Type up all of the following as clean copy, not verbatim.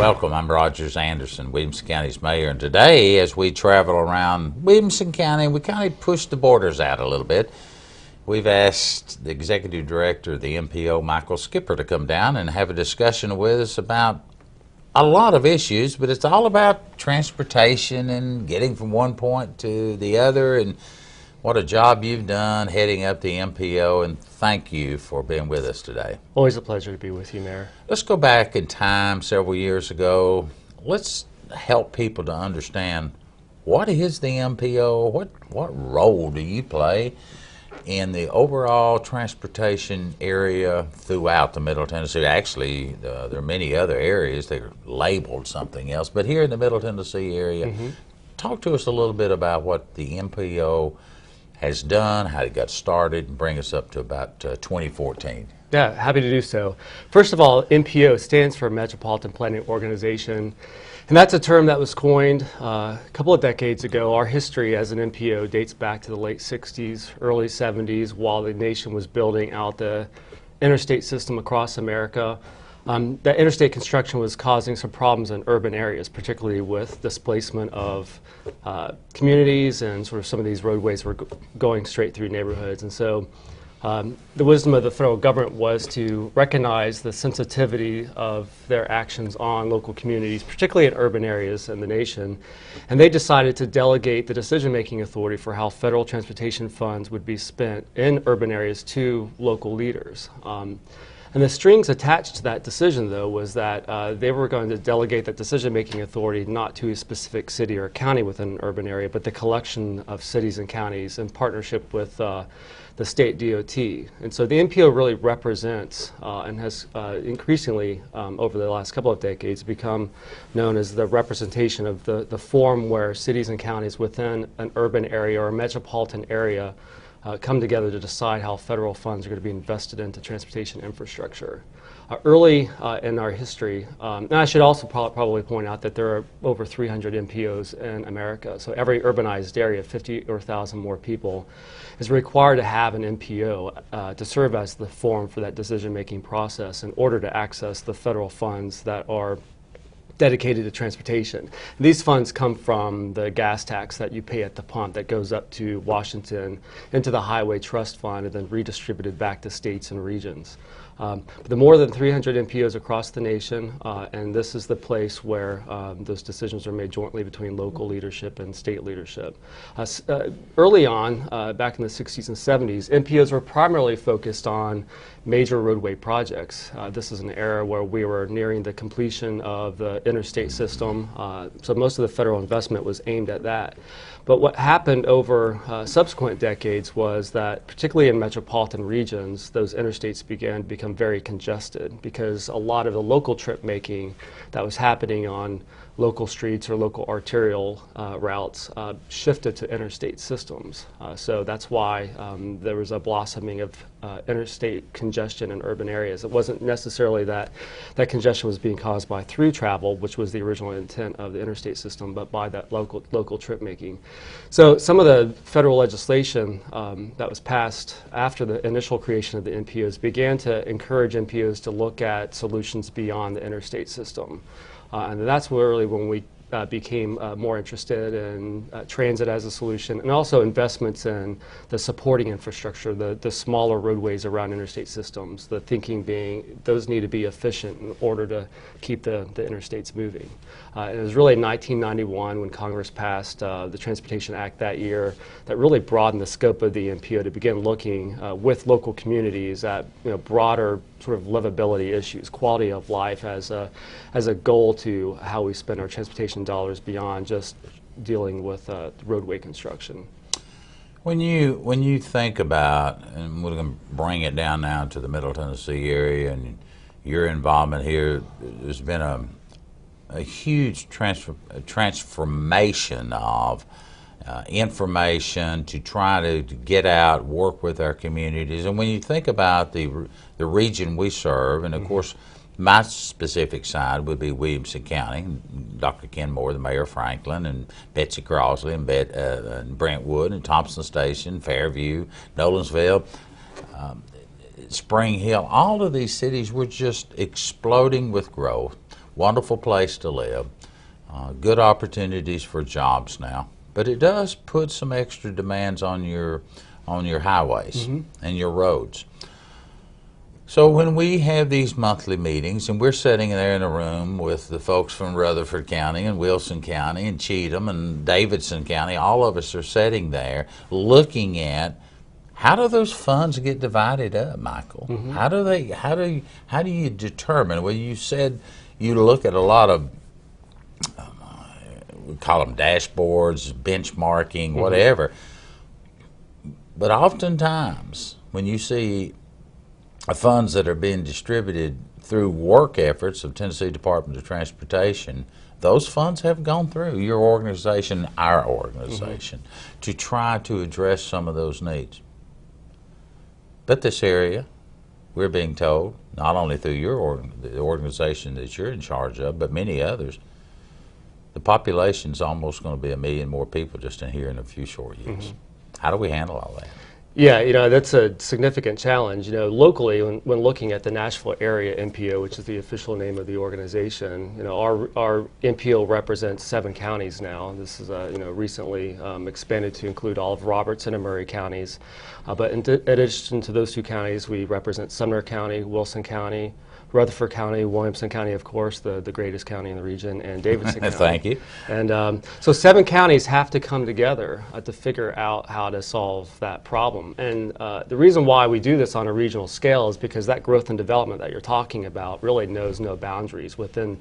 Welcome. I'm Rogers Anderson, Williamson County's mayor, and today, as we travel around Williamson County, we kind of push the borders out a little bit. We've asked the executive director of the MPO, Michael Skipper, to come down and have a discussion with us about a lot of issues, but it's all about transportation and getting from one point to the other, and what a job you've done heading up the MPO, and thank you for being with us today. Always a pleasure to be with you, Mayor. Let's go back in time several years ago. Let's help people to understand, what is the MPO? What role do you play in the overall transportation area throughout the Middle Tennessee? Actually, there are many other areas that are labeled something else, but here in the Middle Tennessee area, talk to us a little bit about what the MPO has done, how it got started, and bring us up to about 2014. Yeah, happy to do so. First of all, MPO stands for Metropolitan Planning Organization, and that's a term that was coined a couple of decades ago. Our history as an MPO dates back to the late 60s, early 70s, while the nation was building out the interstate system across America. That interstate construction was causing some problems in urban areas, particularly with displacement of communities, and sort of some of these roadways were going straight through neighborhoods. And so the wisdom of the federal government was to recognize the sensitivity of their actions on local communities, particularly in urban areas in the nation. And they decided to delegate the decision-making authority for how federal transportation funds would be spent in urban areas to local leaders. And the strings attached to that decision, though, was that they were going to delegate that decision-making authority not to a specific city or county within an urban area, but the collection of cities and counties in partnership with the state DOT. And so the MPO really represents and has increasingly, over the last couple of decades, become known as the representation of the forum where cities and counties within an urban area or a metropolitan area come together to decide how federal funds are going to be invested into transportation infrastructure. Early in our history, and I should also probably point out that there are over 300 MPOs in America, so every urbanized area, 50 or 1,000 more people, is required to have an MPO to serve as the forum for that decision-making process in order to access the federal funds that are dedicated to transportation. And these funds come from the gas tax that you pay at the pump that goes up to Washington, into the Highway Trust Fund, and then redistributed back to states and regions. The more than 300 MPOs across the nation, and this is the place where those decisions are made jointly between local leadership and state leadership. Early on, back in the 60s and 70s, MPOs were primarily focused on major roadway projects. This is an era where we were nearing the completion of the interstate system, so most of the federal investment was aimed at that. But what happened over subsequent decades was that, particularly in metropolitan regions, those interstates began to become very congested because a lot of the local trip making that was happening on local streets or local arterial routes shifted to interstate systems. So that's why there was a blossoming of interstate congestion in urban areas. It wasn't necessarily that congestion was being caused by through travel, which was the original intent of the interstate system, but by that local trip making. So some of the federal legislation that was passed after the initial creation of the MPOs began to encourage MPOs to look at solutions beyond the interstate system. And that's really when we became more interested in transit as a solution, and also investments in the supporting infrastructure, the smaller roadways around interstate systems, the thinking being those need to be efficient in order to keep the interstates moving. And it was really in 1991 when Congress passed the Transportation Act that year that really broadened the scope of the MPO to begin looking with local communities at broader sort of livability issues, quality of life as a goal to how we spend our transportation dollars beyond just dealing with roadway construction. When you think about, and we're going to bring it down now to the Middle Tennessee area and your involvement here, there's been a huge transformation of information to try to get out, work with our communities. And when you think about the region we serve, and of course my specific side would be Williamson County, Dr. Ken Moore, the mayor of Franklin, and Betsy Crossley, and Brentwood, and Thompson Station, Fairview, Nolensville, Spring Hill. All of these cities were just exploding with growth. wonderful place to live, good opportunities for jobs now, but it does put some extra demands on your highways and your roads. So when we have these monthly meetings, and we're sitting there in a room with the folks from Rutherford County and Wilson County and Cheatham and Davidson County, all of us are sitting there looking at how do those funds get divided up, Michael? How do you determine? Well, you said you look at a lot of we call them dashboards, benchmarking, whatever. But oftentimes, when you see funds that are being distributed through work efforts of Tennessee Department of Transportation, those funds have gone through your organization, our organization, to try to address some of those needs. But this area, we're being told, not only through the organization that you're in charge of, but many others, the population's almost going to be 1 million more people just in here in a few short years. How do we handle all that? Yeah, that's a significant challenge. Locally, when looking at the Nashville area MPO, which is the official name of the organization, our MPO represents 7 counties now. This is recently expanded to include all of Robertson and Murray counties. But in addition to those 2 counties, we represent Sumner County, Wilson County, Rutherford County, Williamson County, of course, the greatest county in the region, and Davidson County. Thank you. And so 7 counties have to come together to figure out how to solve that problem. And the reason why we do this on a regional scale is because that growth and development that you're talking about really knows no boundaries within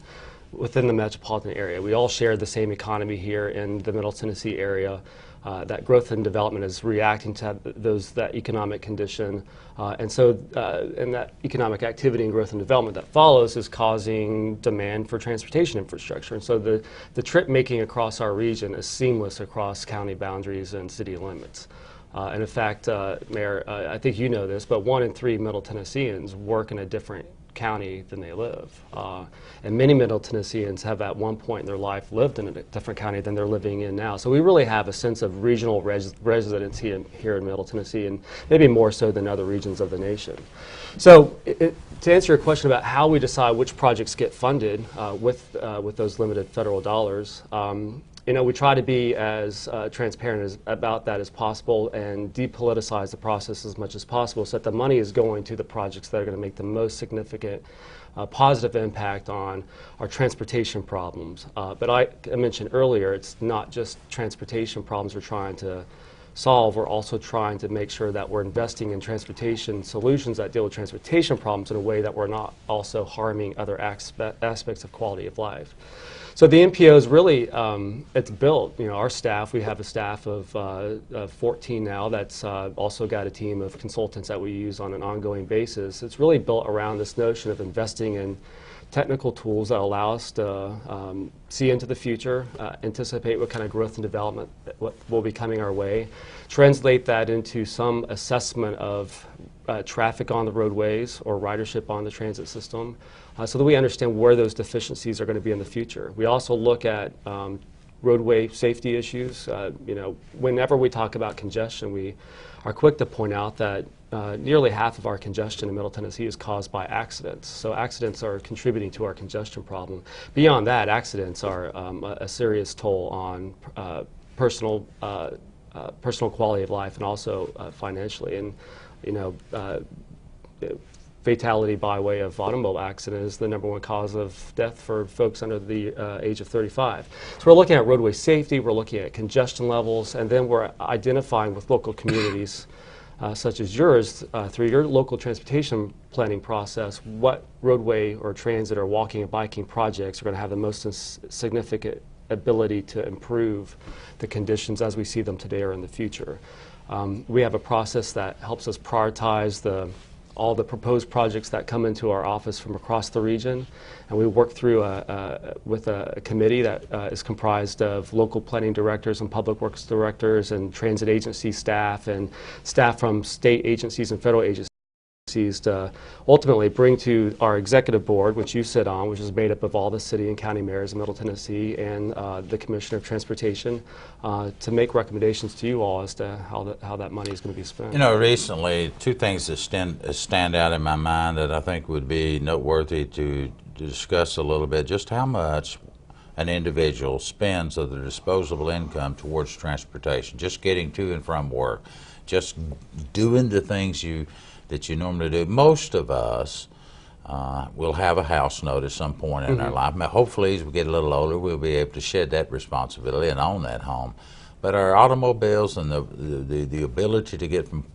the metropolitan area. We all share the same economy here in the Middle Tennessee area. That growth and development is reacting to that economic condition, and that economic activity and growth and development that follows is causing demand for transportation infrastructure. And so the trip making across our region is seamless across county boundaries and city limits. And in fact, Mayor, I think you know this, but 1 in 3 Middle Tennesseans work in a different county than they live. And many Middle Tennesseans have at one point in their life lived in a different county than they're living in now. So we really have a sense of regional residency here in Middle Tennessee, and maybe more so than other regions of the nation. So to answer your question about how we decide which projects get funded with those limited federal dollars, we try to be as transparent about that as possible and depoliticize the process as much as possible so that the money is going to the projects that are going to make the most significant positive impact on our transportation problems. But I mentioned earlier, it's not just transportation problems we're trying to solve. We're also trying to make sure that we're investing in transportation solutions that deal with transportation problems in a way that we're not also harming other aspects of quality of life. So the MPO is really, it's built, our staff, we have a staff of 14 now that's also got a team of consultants that we use on an ongoing basis. It's really built around this notion of investing in technical tools that allow us to see into the future, anticipate what kind of growth and development what will be coming our way, translate that into some assessment of traffic on the roadways or ridership on the transit system, so that we understand where those deficiencies are going to be in the future. We also look at roadway safety issues. Whenever we talk about congestion, we are quick to point out that nearly half of our congestion in Middle Tennessee is caused by accidents. So accidents are contributing to our congestion problem. Beyond that, accidents are a serious toll on personal quality of life and also financially. And fatality by way of automobile accident is the #1 cause of death for folks under the age of 35. So we're looking at roadway safety, we're looking at congestion levels, and then we're identifying with local communities such as yours through your local transportation planning process what roadway or transit or walking and biking projects are going to have the most significant ability to improve the conditions as we see them today or in the future. We have a process that helps us prioritize all the proposed projects that come into our office from across the region, and we work through with a committee that is comprised of local planning directors and public works directors and transit agency staff and staff from state agencies and federal agencies to ultimately bring to our executive board, which you sit on, which is made up of all the city and county mayors of Middle Tennessee and the Commissioner of Transportation, to make recommendations to you all as to how that money is going to be spent. Recently, 2 things that stand out in my mind that I think would be noteworthy to discuss a little bit just how much an individual spends of their disposable income towards transportation, just getting to and from work, just doing the things that you normally do. Most of us will have a house note at some point in our life. Now, hopefully, as we get a little older, we'll be able to shed that responsibility and own that home. But our automobiles and the ability to get from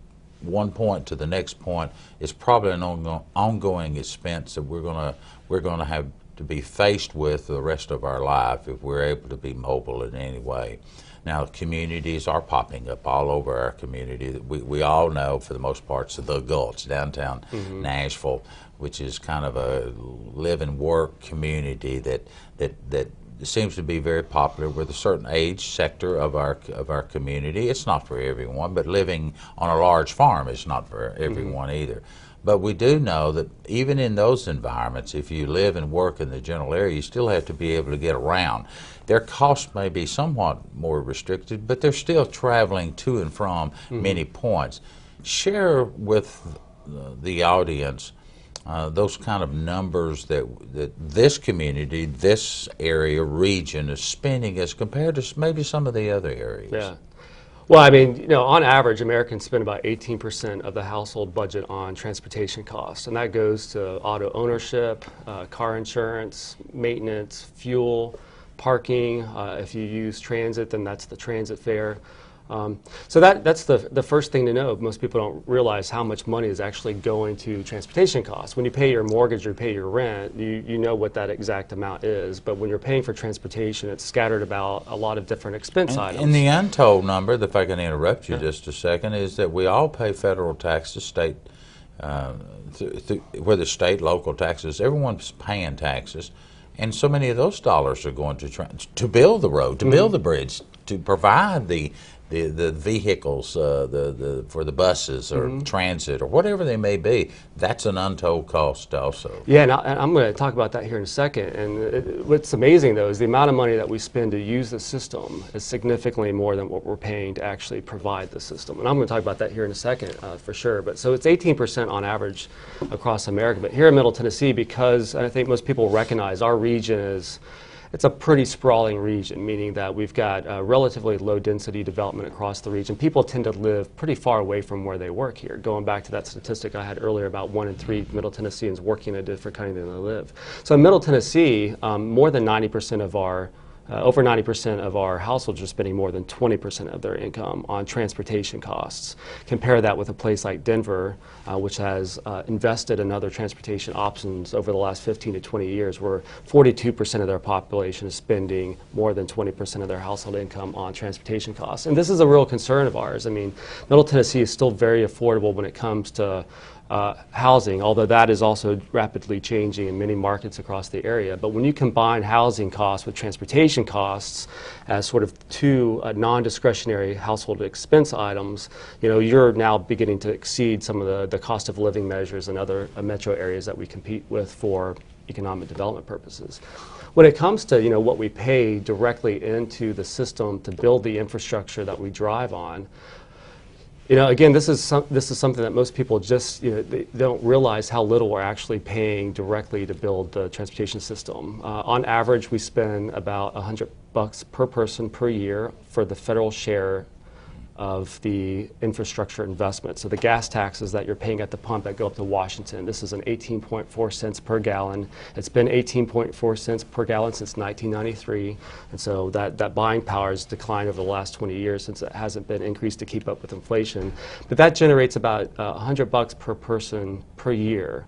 one point to the next point is probably an ongoing expense that we're gonna have to be faced with the rest of our life if we're able to be mobile in any way. Now, communities are popping up all over our community. We all know, for the most part, the Gulch, downtown Nashville, which is kind of a live and work community that seems to be very popular with a certain age sector of our community. It's not for everyone, but living on a large farm is not for everyone either. But we do know that even in those environments, if you live and work in the general area, you still have to be able to get around. Their costs may be somewhat more restricted, but they're still traveling to and from many points. Share with the audience those kind of numbers that this community, this area, region is spending as compared to maybe some of the other areas. Yeah. Well, I mean, on average, Americans spend about 18% of the household budget on transportation costs, and that goes to auto ownership, car insurance, maintenance, fuel, parking. If you use transit, then that's the transit fare. So that's the first thing to know. Most people don't realize how much money is actually going to transportation costs. When you pay your mortgage or pay your rent, you know what that exact amount is. But when you're paying for transportation, it's scattered about a lot of different expense items. And the untold number, if I can interrupt you just a second, is that we all pay federal taxes, state, whether state, local taxes, everyone's paying taxes. And so many of those dollars are going to build the road, to build the bridge, to provide the vehicles for the buses or transit or whatever they may be. That's an untold cost also. Yeah, and I'm going to talk about that here in a second. And what's amazing, though, is the amount of money that we spend to use the system is significantly more than what we're paying to actually provide the system. And I'm going to talk about that here in a second for sure. But so it's 18% on average across America. But here in Middle Tennessee, because I think most people recognize our region it's a pretty sprawling region, meaning that we've got relatively low density development across the region. People tend to live pretty far away from where they work here. Going back to that statistic I had earlier about 1 in 3 Middle Tennesseans working in a different county than they live. So in Middle Tennessee, more than 90% of our over 90% of our households are spending more than 20% of their income on transportation costs. Compare that with a place like Denver, which has invested in other transportation options over the last 15 to 20 years, where 42% of their population is spending more than 20% of their household income on transportation costs. And this is a real concern of ours. I mean, Middle Tennessee is still very affordable when it comes to housing, although that is also rapidly changing in many markets across the area. But when you combine housing costs with transportation costs as sort of two non-discretionary household expense items, you're now beginning to exceed some of the cost of living measures in other metro areas that we compete with for economic development purposes. When it comes to what we pay directly into the system to build the infrastructure that we drive on, again, this is something that most people just they don't realize how little we're actually paying directly to build the transportation system. On average, we spend about $100 per person per year for the federal share of the infrastructure investment. So the gas taxes that you're paying at the pump that go up to Washington, this is an 18.4 cents per gallon. It's been 18.4 cents per gallon since 1993. And so that buying power has declined over the last 20 years since it hasn't been increased to keep up with inflation. But that generates about $100 per person per year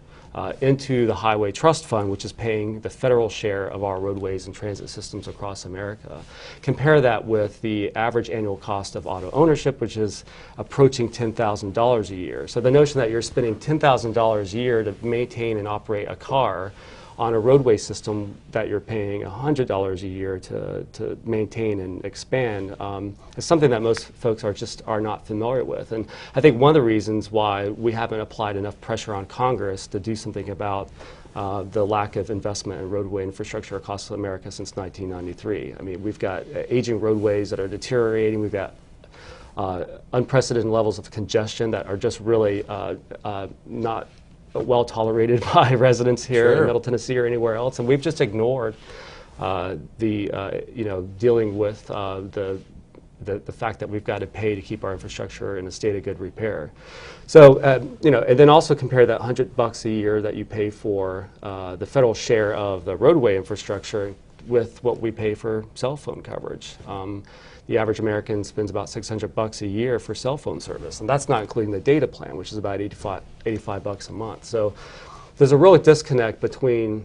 into the Highway Trust Fund, which is paying the federal share of our roadways and transit systems across America. Compare that with the average annual cost of auto ownership, which is approaching $10,000 a year. So the notion that you're spending $10,000 a year to maintain and operate a car on a roadway system that you're paying $100 a year to maintain and expand is something that most folks are not familiar with. And I think one of the reasons why we haven't applied enough pressure on Congress to do something about the lack of investment in roadway infrastructure across America since 1993. I mean, we've got aging roadways that are deteriorating. We've got unprecedented levels of congestion that are just really not well tolerated by residents here Sure. in Middle Tennessee or anywhere else, and we've just ignored dealing with the fact that we've got to pay to keep our infrastructure in a state of good repair. So, and then also compare that $100 a year that you pay for the federal share of the roadway infrastructure with what we pay for cell phone coverage. The average American spends about $600 a year for cell phone service, and that's not including the data plan, which is about $85 a month. So there's a real disconnect between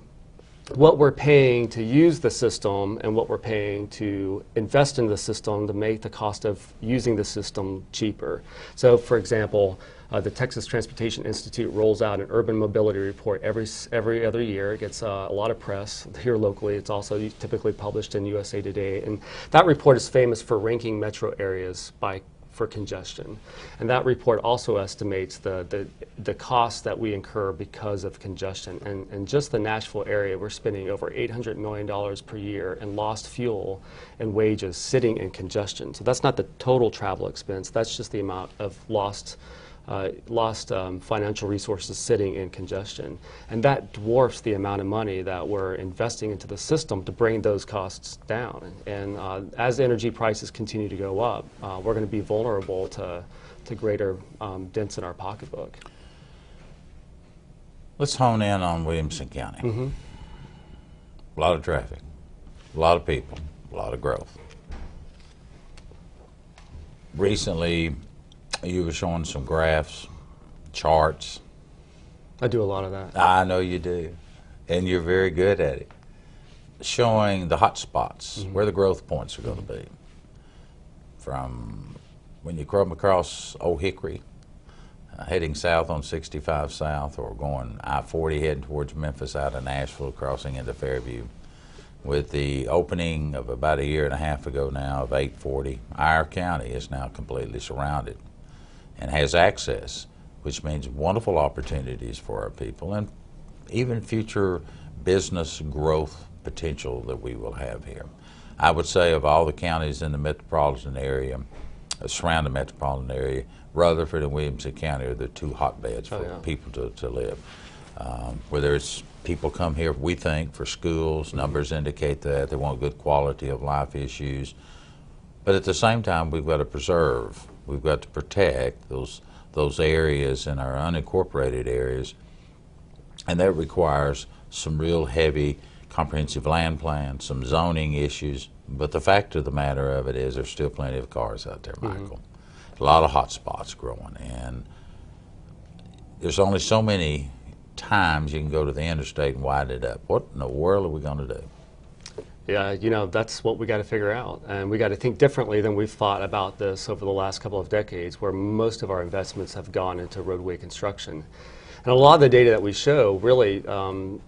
what we're paying to use the system and what we're paying to invest in the system to make the cost of using the system cheaper. So, for example, the Texas Transportation Institute rolls out an urban mobility report every other year. It gets a lot of press here locally. It's also typically published in USA Today. And that report is famous for ranking metro areas for congestion. And that report also estimates the costs that we incur because of congestion. And just the Nashville area, we're spending over $800 million per year in lost fuel and wages sitting in congestion. So that's not the total travel expense. That's just the amount of lost financial resources sitting in congestion. And that dwarfs the amount of money that we're investing into the system to bring those costs down. And as energy prices continue to go up, we're going to be vulnerable to greater dents in our pocketbook. Let's hone in on Williamson County. Mm-hmm. A lot of traffic, a lot of people, a lot of growth. Recently, you were showing some graphs, charts. I do a lot of that. I know you do, and you're very good at it. Showing the hot spots, where the growth points are going to be. From when you come across Old Hickory, heading south on 65 South, or going I-40 heading towards Memphis out of Nashville, crossing into Fairview. With the opening of about a year and a half ago now of 840, our county is now completely surrounded and has access, which means wonderful opportunities for our people and even future business growth potential that we will have here. I would say of all the counties in the metropolitan area, surrounding metropolitan area, Rutherford and Williamson County are the two hotbeds for people to live. Where there's people come here, we think, for schools. Numbers indicate that. They want good quality of life issues. But at the same time, we've got to preserve, we've got to protect those areas in our unincorporated areas, and that requires some real heavy comprehensive land plans, some zoning issues. But the fact of the matter of it is there's still plenty of cars out there, Michael. A lot of hot spots growing, and there's only so many times you can go to the interstate and widen it up. What in the world are we going to do? Yeah, that's what we got to figure out, and we got to think differently than we've thought about this over the last couple of decades, where most of our investments have gone into roadway construction. And a lot of the data that we show really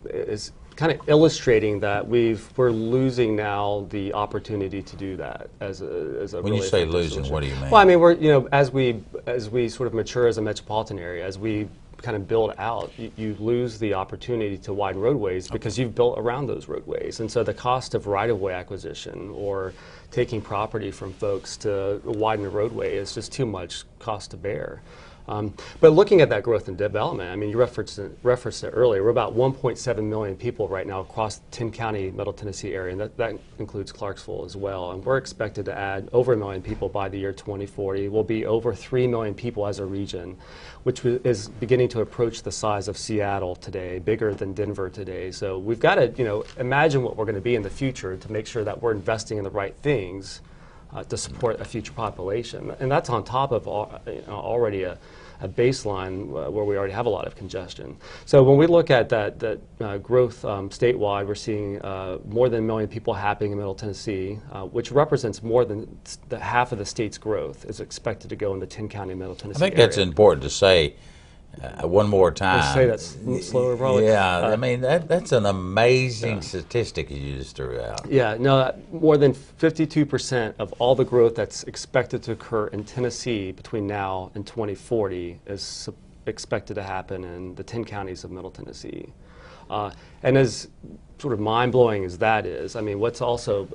is kind of illustrating that we're losing now the opportunity to do that as a When really you say effective losing, solution. what do you mean? Well, I mean, we're as we sort of mature as a metropolitan area, as we kind of build out, you lose the opportunity to widen roadways because you've built around those roadways. And so the cost of right-of-way acquisition or taking property from folks to widen a roadway is just too much cost to bear. But looking at that growth and development, I mean, you referenced it earlier. We're about 1.7 million people right now across the 10-county Middle Tennessee area, and that includes Clarksville as well. And we're expected to add over 1 million people by the year 2040. We'll be over 3 million people as a region, which is beginning to approach the size of Seattle today, bigger than Denver today. So we've got to, imagine what we're going to be in the future to make sure that we're investing in the right things to support a future population. And that's on top of already a baseline where we already have a lot of congestion. So when we look at that growth statewide, we're seeing more than 1 million people happening in Middle Tennessee, which represents more than half of the state's growth is expected to go in the 10-county Middle Tennessee I think area. that's important to say one more time. Let's say that's slower, probably. Yeah, I mean, that's an amazing statistic you just threw out. Yeah, no, more than 52% of all the growth that's expected to occur in Tennessee between now and 2040 is expected to happen in the 10 counties of Middle Tennessee. And as sort of mind-blowing as that is, I mean, what's also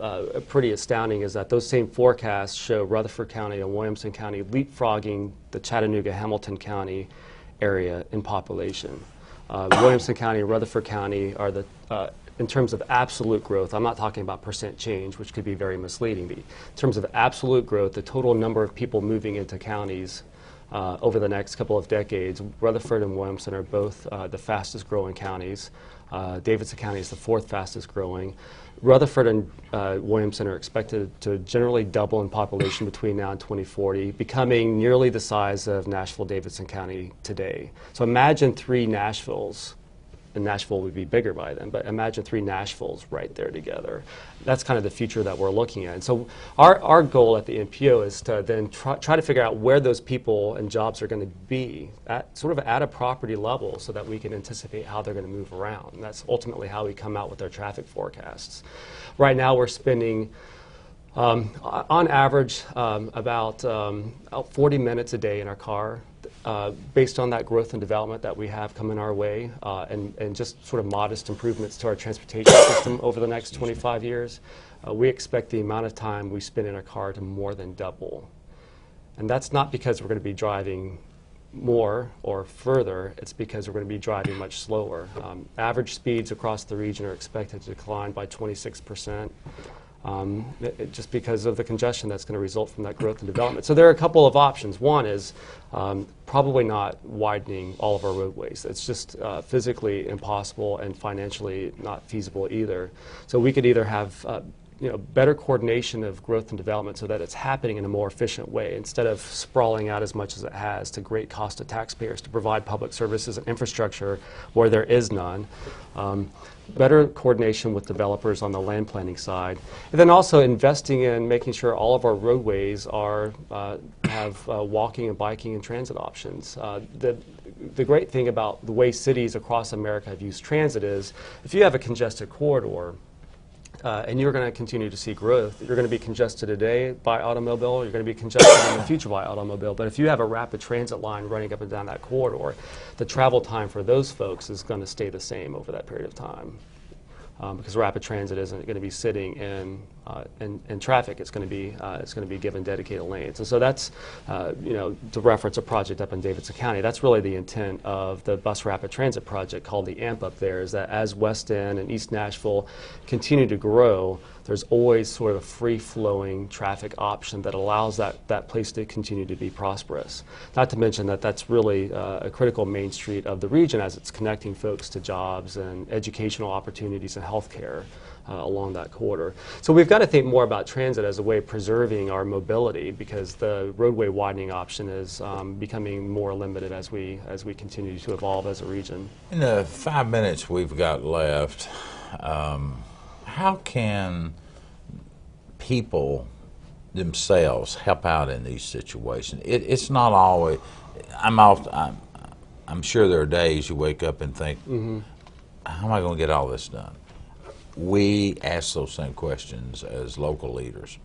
pretty astounding is that those same forecasts show Rutherford County and Williamson County leapfrogging the Chattanooga-Hamilton County area in population. Williamson County and Rutherford County are the, in terms of absolute growth, I'm not talking about percent change, which could be very misleading. In terms of absolute growth, the total number of people moving into counties over the next couple of decades, Rutherford and Williamson are both the fastest growing counties. Davidson County is the fourth fastest growing. Rutherford and Williamson are expected to generally double in population between now and 2040, becoming nearly the size of Nashville-Davidson County today. So imagine three Nashvilles, and Nashville would be bigger by then, but imagine three Nashvilles right there together. That's kind of the future that we're looking at. And so our goal at the NPO is to then try to figure out where those people and jobs are going to be at sort of at a property level so that we can anticipate how they're going to move around. And that's ultimately how we come out with our traffic forecasts. Right now we're spending on average about 40 minutes a day in our car. Based on that growth and development that we have coming our way and just sort of modest improvements to our transportation system over the next 25 years, we expect the amount of time we spend in a car to more than double. And that's not because we're going to be driving more or further, it's because we're going to be driving much slower. Average speeds across the region are expected to decline by 26%. Just because of the congestion that's going to result from that growth and development. So there are a couple of options. One is probably not widening all of our roadways. It's just physically impossible and financially not feasible either. So we could either have better coordination of growth and development so that it's happening in a more efficient way instead of sprawling out as much as it has to great cost to taxpayers to provide public services and infrastructure where there is none. Better coordination with developers on the land planning side, and then also investing in making sure all of our roadways have walking and biking and transit options. The great thing about the way cities across America have used transit is if you have a congested corridor, and you're going to continue to see growth. You're going to be congested today by automobile. You're going to be congested in the future by automobile. But if you have a rapid transit line running up and down that corridor, the travel time for those folks is going to stay the same over that period of time. Because rapid transit isn't going to be sitting in traffic. It's going to be given dedicated lanes. And so that's to reference a project up in Davidson County. That's really the intent of the bus rapid transit project called the AMP up there. Is that as West End and East Nashville continue to grow, there's always sort of a free-flowing traffic option that allows that place to continue to be prosperous. Not to mention that that's really a critical main street of the region as it's connecting folks to jobs and educational opportunities and healthcare along that corridor. So we've got to think more about transit as a way of preserving our mobility because the roadway widening option is becoming more limited as we continue to evolve as a region. In the 5 minutes we've got left, how can people themselves help out in these situations? It's not always. I'm sure there are days you wake up and think, how am I going to get all this done? We ask those same questions as local leaders.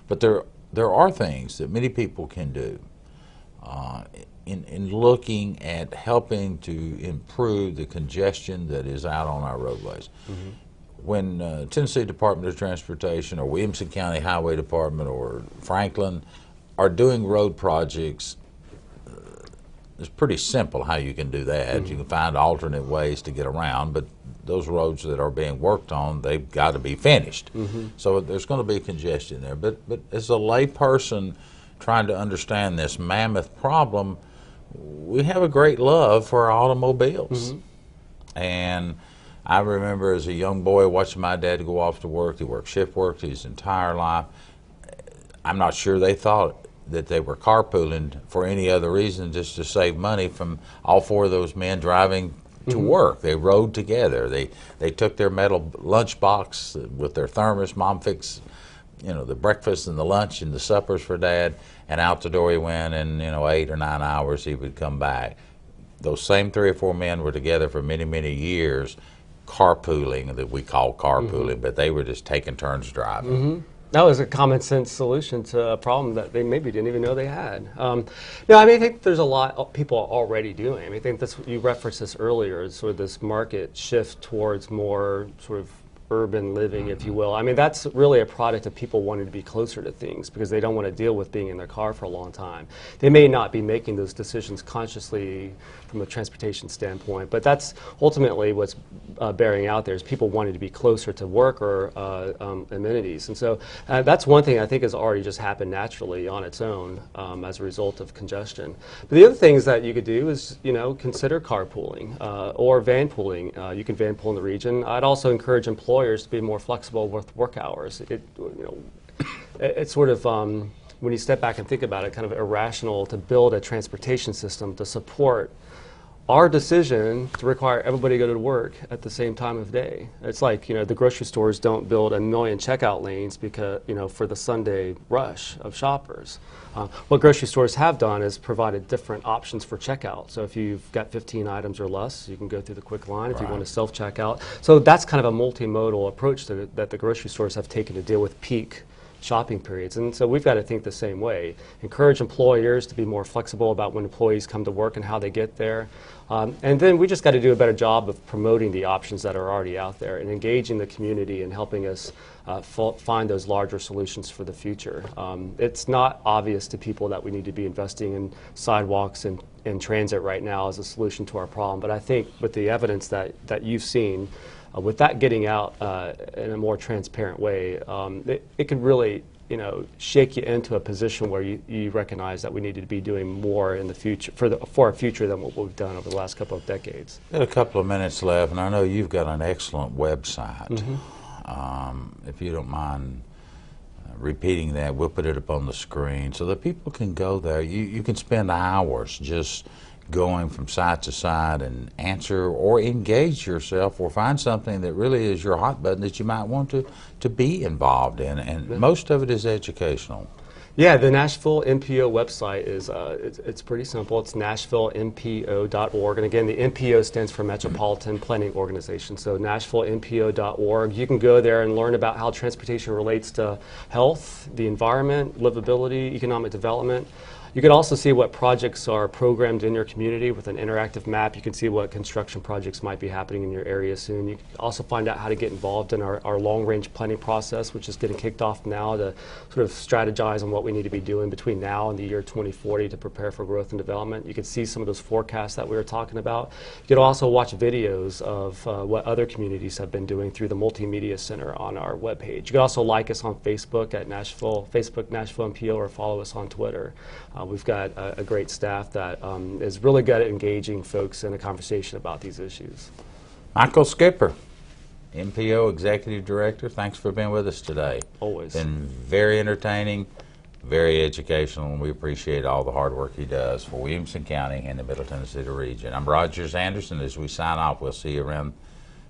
But there are things that many people can do in looking at helping to improve the congestion that is out on our roadways. When Tennessee Department of Transportation or Williamson County Highway Department or Franklin are doing road projects, it's pretty simple how you can do that. You can find alternate ways to get around, but those roads that are being worked on, they've got to be finished. So there's going to be congestion there. But as a lay person trying to understand this mammoth problem, we have a great love for our automobiles. And I remember as a young boy watching my dad go off to work. He worked shift work his entire life. I'm not sure they thought that they were carpooling for any other reason, just to save money from all four of those men driving to work. They rode together. They took their metal lunchbox with their thermos. Mom fixed, the breakfast and the lunch and the suppers for Dad, and out the door he went. And 8 or 9 hours he would come back. Those same 3 or 4 men were together for many, many years, carpooling, that we call carpooling, but they were just taking turns driving. That was a common sense solution to a problem that they maybe didn't even know they had. I think there's a lot people are already doing. I think you referenced this earlier, is sort of this market shift towards more sort of urban living, if you will. I mean, that's really a product of people wanting to be closer to things because they don't want to deal with being in their car for a long time. They may not be making those decisions consciously from a transportation standpoint, but that's ultimately what's bearing out there is people wanting to be closer to work or amenities. And so that's one thing I think has already just happened naturally on its own as a result of congestion. But the other things that you could do is, consider carpooling or van pooling. You can van pool in the region. I'd also encourage employers to be more flexible with work hours. It's sort of, when you step back and think about it, kind of irrational to build a transportation system to support our decision to require everybody to go to work at the same time of day. It's like, the grocery stores don't build 1 million checkout lanes because, for the Sunday rush of shoppers. What grocery stores have done is provided different options for checkout. So if you've got 15 items or less, you can go through the quick line if you want to self-checkout. So that's kind of a multimodal approach that the grocery stores have taken to deal with peak shopping periods. And so we've got to think the same way. Encourage employers to be more flexible about when employees come to work and how they get there. And then we just got to do a better job of promoting the options that are already out there and engaging the community and helping us find those larger solutions for the future. It's not obvious to people that we need to be investing in sidewalks and transit right now as a solution to our problem. But I think with the evidence that you've seen, with that getting out in a more transparent way, it could really, shake you into a position where you recognize that we need to be doing more in the future for our future than what we've done over the last couple of decades. Got a couple of minutes left, and I know you've got an excellent website. If you don't mind repeating that, we'll put it up on the screen so that people can go there. You can spend hours just going from site to site and answer or engage yourself or find something that really is your hot button that you might want to be involved in, and most of it is educational. Yeah, the Nashville NPO website is it's pretty simple. It's nashvillenpo.org, and again, the NPO stands for Metropolitan Planning Organization. So nashvillenpo.org. You can go there and learn about how transportation relates to health, the environment, livability, economic development. You can also see what projects are programmed in your community with an interactive map. You can see what construction projects might be happening in your area soon. You can also find out how to get involved in our long-range planning process, which is getting kicked off now to sort of strategize on what we need to be doing between now and the year 2040 to prepare for growth and development. You can see some of those forecasts that we were talking about. You can also watch videos of what other communities have been doing through the Multimedia Center on our webpage. You can also like us on Facebook at Facebook Nashville NPO, or follow us on Twitter. We've got a great staff that is really good at engaging folks in a conversation about these issues. Michael Skipper, NPO Executive Director, thanks for being with us today. Always. Been very entertaining, very educational, and we appreciate all the hard work he does for Williamson County and the Middle Tennessee region. I'm Rogers Anderson. As we sign off, we'll see you around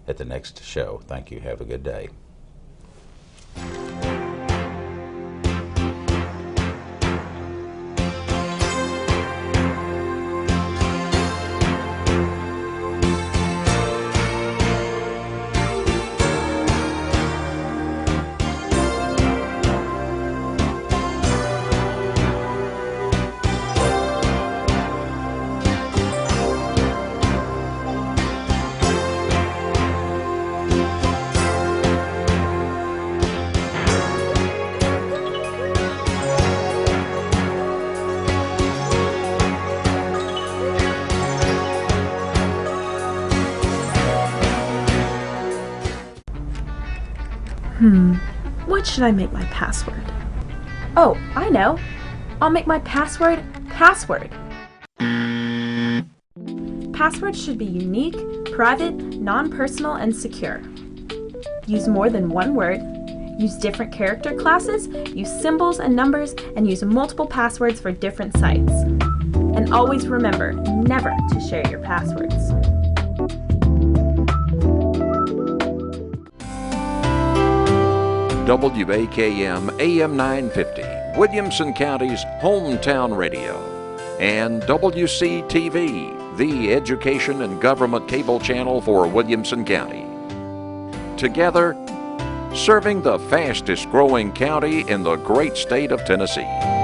at the next show. Thank you. Have a good day. What should I make my password? Oh, I know. I'll make my password password. Passwords should be unique, private, non-personal, and secure. Use more than one word. Use different character classes, use symbols and numbers, and use multiple passwords for different sites. And always remember never to share your passwords. WAKM AM 950, Williamson County's hometown radio, and WCTV, the education and government cable channel for Williamson County. Together, serving the fastest growing county in the great state of Tennessee.